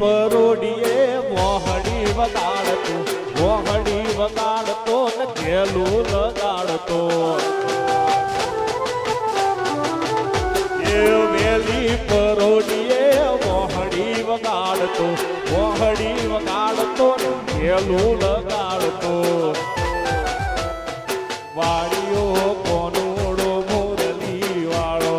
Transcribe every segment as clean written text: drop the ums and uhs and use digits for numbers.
પરોડીએ મોહડી વગાડતો ને ઘેલું લગાડતો એ વેલી પરોડીએ મોહડી વગાડતો ને ઘેલું લગાડતો વાડીઓ કોનુડો મોરલી વાળો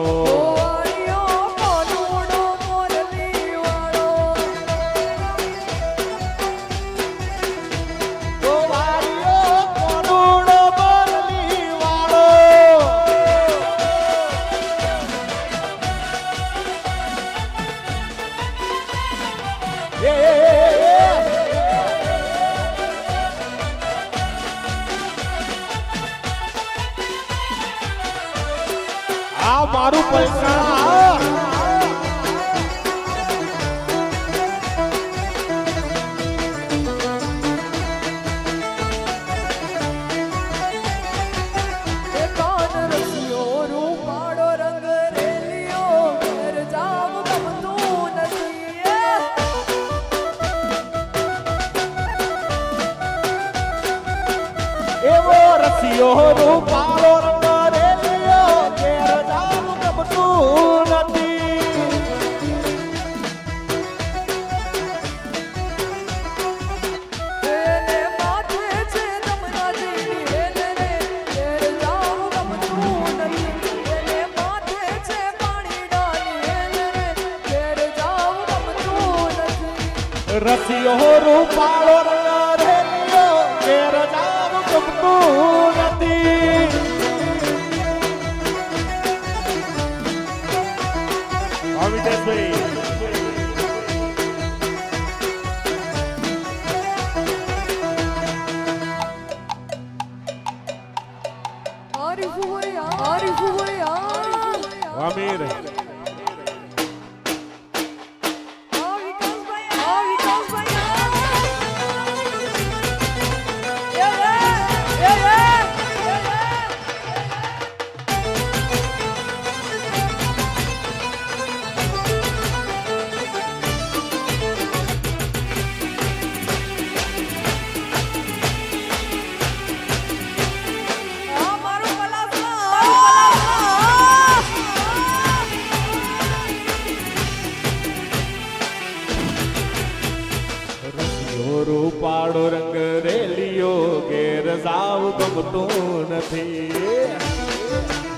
આ મારું પૈસા એવો રસિયો રૂપાળો રંગ રેલિયો ઘેર જાવું ગમતું નથી એને માથે છે તમના જેવી હેલે રે ઘેર જાવું ગમતું નથી એને માથે છે પાણી ડાલી હેલે રે ઘેર જાવું ગમતું નથી રસિયો રૂપાળો રંગ રેલિયો ઘેર જાવું ગમતું નથી અમિતેશભાઈ આરીફ ભૈયા અમીર રૂપાળો રંગ રેલિયો ઘેર જાવ ગમતું નથી